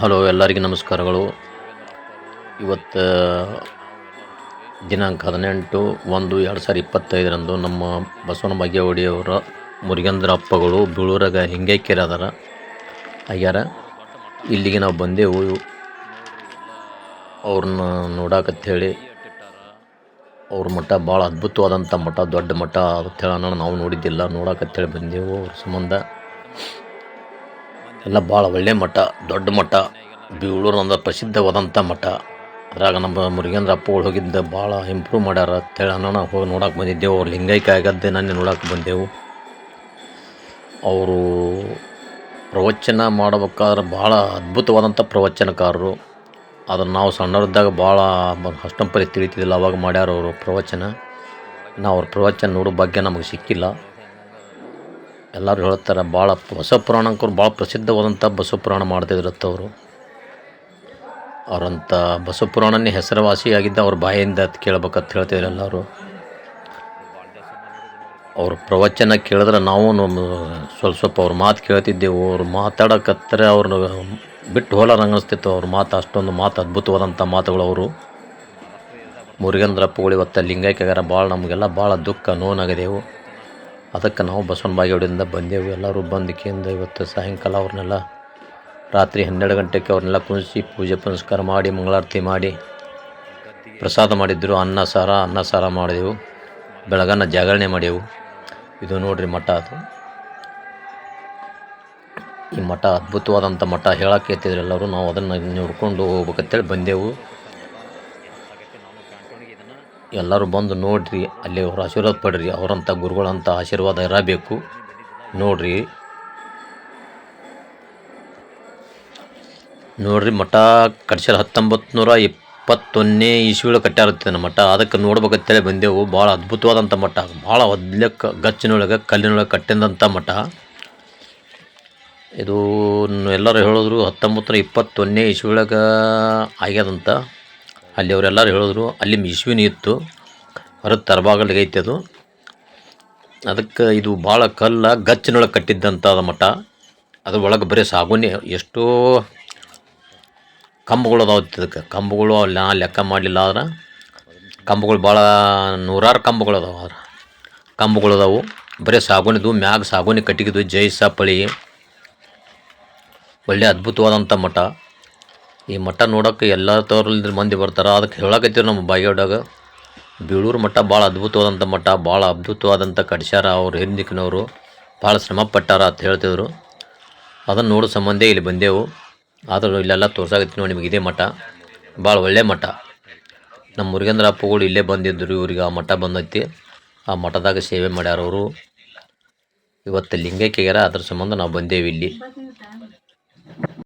Hello, ಎಲ್ಲರಿಗೂ ನಮಸ್ಕಾರಗಳು. ಇವತ್ತು ದಿನಾಂಕ 18/1/2025 ನಮ್ಮ ಬಸವನ ಬಾಗೇವಾಡಿಯವರ ಮುರುಗೇಂದ್ರ ಅಪ್ಪಗಳು ಬೀಳೂರಾಗ ಲಿಂಗೈಕ್ಯರು ಅದಾರ ಆಗ್ಯಾರ. ಇಲ್ಲಿಗೆ ನಾವು ಬಂದೆವು ಅವ್ರನ್ನ ನೋಡಾಕಂಥೇಳಿ. ಅವ್ರ ಮಠ ಭಾಳ ಅದ್ಭುತವಾದಂಥ ಮಠ, ದೊಡ್ಡ ಮಠ ಅಂತೇಳಿ ನಾವು ನೋಡಿದ್ದಿಲ್ಲ, ನೋಡಾಕಂಥೇಳಿ ಬಂದೆವು. ಅವ್ರ ಸಂಬಂಧ ಎಲ್ಲ ಭಾಳ ಒಳ್ಳೆ ಮಠ, ದೊಡ್ಡ ಮಠ, ಬೀಳೂರು ಅಂದ್ರೆ ಪ್ರಸಿದ್ಧವಾದಂಥ ಮಠ. ಅದ್ರಾಗ ನಮ್ಮ ಮುರುಗೇಂದ್ರ ಅಪ್ಪಗಳು ಹೋಗಿದ್ದ ಭಾಳ ಇಂಪ್ರೂವ್ ಮಾಡ್ಯಾರ ಅಂತೇಳಿ ನಾವು ಹೋಗಿ ನೋಡಕ್ಕೆ ಬಂದಿದ್ದೆವು. ಅವ್ರು ಲಿಂಗೈಕ್ಯ ಆಗದ್ದೆ ನಾನು ನೋಡಕ್ಕೆ ಬಂದೆವು. ಅವರು ಪ್ರವಚನ ಮಾಡ್ಬೇಕಾದ್ರೆ ಭಾಳ ಅದ್ಭುತವಾದಂಥ ಪ್ರವಚನಕಾರರು. ಅದನ್ನು ನಾವು ಸಣ್ಣವರಿದ್ದಾಗ ಭಾಳ ಅಷ್ಟೊಂದು ತಿಳಿತಿದ್ದಿಲ್ಲ, ಅವಾಗ ಮಾಡ್ಯಾರ ಅವರು ಪ್ರವಚನ. ನಾವು ಅವ್ರ ಪ್ರವಚನ ನೋಡೋ ಭಾಗ್ಯ ನಮಗೆ ಸಿಕ್ಕಿಲ್ಲ. ಎಲ್ಲರೂ ಹೇಳ್ತಾರೆ ಭಾಳ ಬಸವ ಪುರಾಣಕ್ಕವ್ರು ಭಾಳ ಪ್ರಸಿದ್ಧವಾದಂಥ ಬಸವ ಪುರಾಣ ಮಾಡ್ತಿದ್ರತ್ತ ಅವರು. ಅವರಂಥ ಬಸವ ಪುರಾಣನೇ ಹೆಸರುವಾಸಿಯಾಗಿದ್ದ ಅವ್ರ ಬಾಯಿಂದ ಕೇಳ್ಬೇಕಂತ ಹೇಳ್ತಿದ್ರು ಎಲ್ಲರೂ. ಅವ್ರ ಪ್ರವಚನ ಕೇಳಿದ್ರೆ ನಾವು ಸ್ವಲ್ಪ ಅವ್ರ ಮಾತು ಕೇಳ್ತಿದ್ದೆವು. ಅವ್ರು ಮಾತಾಡಕತ್ತರೆ ಅವ್ರನ್ನ ಬಿಟ್ಟು ಹೋಲಾರಂಗೆ ಅನಿಸ್ತಿತ್ತು. ಅವ್ರ ಮಾತು ಅಷ್ಟೊಂದು ಅದ್ಭುತವಾದಂಥ ಮಾತುಗಳು. ಅವರು ಮುರುಗೇಂದ್ರ ಅಪ್ಪಗಳು ಇವತ್ತು ಲಿಂಗೈಕ್ಯಗಾರ. ಭಾಳ ನಮಗೆಲ್ಲ ಭಾಳ ದುಃಖ ನೋವಾಗಿದೆವು. ಅದಕ್ಕೆ ನಾವು ಬಸವನ ಬಾಗೇವಾಡಿಯಿಂದ ಬಂದೆವು. ಎಲ್ಲರೂ ಬಂದಿಕೆಯಿಂದ ಇವತ್ತು ಸಾಯಂಕಾಲ ಅವ್ರನ್ನೆಲ್ಲ ರಾತ್ರಿ 12 ಗಂಟೆಗೆ ಅವ್ರನ್ನೆಲ್ಲ ಕುಣಿಸಿ ಪೂಜೆ ಪುನಸ್ಕಾರ ಮಾಡಿ ಮಂಗಳಾರತಿ ಮಾಡಿ ಪ್ರಸಾದ ಮಾಡಿದ್ರು. ಅನ್ನ ಸಾರ ಮಾಡಿದೆವು. ಬೆಳಗನ್ನ ಜಾಗರಣೆ ಮಾಡೇವು. ಇದು ನೋಡ್ರಿ ಮಠ. ಅದು ಈ ಮಠ ಅದ್ಭುತವಾದಂಥ ಮಠ ಹೇಳಕ್ಕೆ ಎತ್ತಿದ್ರು ಎಲ್ಲರೂ. ನಾವು ಅದನ್ನು ನೋಡ್ಕೊಂಡು ಹೋಗ್ಬೇಕಂತೇಳಿ ಬಂದೆವು. ಎಲ್ಲರೂ ಬಂದು ನೋಡ್ರಿ, ಅಲ್ಲಿ ಅವ್ರ ಆಶೀರ್ವಾದ ಪಡ್ರಿ. ಅವರಂಥ ಗುರುಗಳಂಥ ಆಶೀರ್ವಾದ ಇರಬೇಕು. ನೋಡ್ರಿ ಮಠ ಕಟ್ಸ್ಯಾರ 1921ನೇ ಇಸ್ವಿಯೊಳಗೆ ಕಟ್ಟ್ಯಾರತ್ತೆ ನಮ್ಮ ಮಠ. ಅದಕ್ಕೆ ನೋಡ್ಬೇಕಂತೇಳಿ ಬಂದೆವು. ಭಾಳ ಅದ್ಭುತವಾದಂಥ ಮಠ, ಭಾಳ ಒದ್ಲೆಕ್ಕೆ ಗಚ್ಚಿನೊಳಗೆ ಕಲ್ಲಿನೊಳಗೆ ಕಟ್ಟಿದಂಥ ಮಠ ಇದು. ಎಲ್ಲರೂ ಹೇಳಿದ್ರು 1921ನೇ ಇಸ್ವಿಯೊಳಗೆ ಆಗ್ಯದಂತ. ಅಲ್ಲಿ ಅವರೆಲ್ಲರೂ ಹೇಳಿದ್ರು. ಅಲ್ಲಿ ಇಸ್ವಿನೂ ಇತ್ತು, ಹೊರಗೆ ತರಬಾಗಲಿಗೆ ಐತೆ ಅದು. ಅದಕ್ಕೆ ಇದು ಭಾಳ ಗಚ್ಚಿನೊಳಗೆ ಕಟ್ಟಿದ್ದಂಥ ಮಠ. ಅದ್ರ ಒಳಗೆ ಬರೀ ಸಾಗುನೆ, ಎಷ್ಟೋ ಕಂಬಗಳು ಅದಾವ. ಇದಕ್ಕೆ ಕಂಬಗಳು ಅಲ್ಲಿ ನಾ ಲೆಕ್ಕ ಮಾಡಲಿಲ್ಲ. ಆದ್ರೆ ಕಂಬಗಳು ಭಾಳ ನೂರಾರು ಕಂಬಗಳು ಅದಾವ. ಆದ್ರೆ ಕಂಬಗಳು ಅದಾವು ಬರೀ ಸಾಗುಣಿದು. ಮ್ಯಾಗ ಸಾಗುಣಿ ಕಟ್ಟಿಗಿದ್ದು ಜೈಸ ಪಳಿ. ಒಳ್ಳೆ ಅದ್ಭುತವಾದಂಥ ಮಠ. ಈ ಮಠ ನೋಡೋಕ್ಕೆ ಎಲ್ಲ ತೋರಲ್ಲಿ ಮಂದಿ ಬರ್ತಾರೆ. ಅದಕ್ಕೆ ಹೇಳಕತ್ತೀವಿ ನಮ್ಮ ಬಾಗೇವಾಡ್ಯಾಗ ಬೀಳೂರು ಮಠ ಭಾಳ ಅದ್ಭುತವಾದಂಥ ಮಠ, ಭಾಳ ಅದ್ಭುತವಾದಂಥ ಕಟ್ಸ್ಯಾರ. ಅವ್ರು ಹಿಂದಿಕ್ಕಿನವರು ಭಾಳ ಶ್ರಮ ಪಟ್ಟಾರ ಅಂತ ಹೇಳ್ತಿದ್ರು. ಅದನ್ನು ನೋಡೋ ಸಂಬಂಧ ಇಲ್ಲಿ ಬಂದೆವು. ಆದರೂ ಇಲ್ಲೆಲ್ಲ ತೋರ್ಸಾಕತ್ತೀನಿ ನೋಡಿ ನಿಮಗೆ. ಇದೇ ಮಠ ಭಾಳ ಒಳ್ಳೆ ಮಠ. ನಮ್ಮ ಮುರುಗೇಂದ್ರ ಅಪ್ಪಗಳು ಇಲ್ಲೇ ಬಂದಿದ್ದರು. ಇವ್ರಿಗೆ ಆ ಮಠ ಬಂದೈತಿ. ಆ ಮಠದಾಗ ಸೇವೆ ಮಾಡ್ಯಾರ ಅವರು. ಇವತ್ತು ಲಿಂಗೈಕ್ಯಗ್ಯಾರ. ಅದ್ರ ಸಂಬಂಧ ನಾವು ಬಂದೇವಿ ಇಲ್ಲಿ.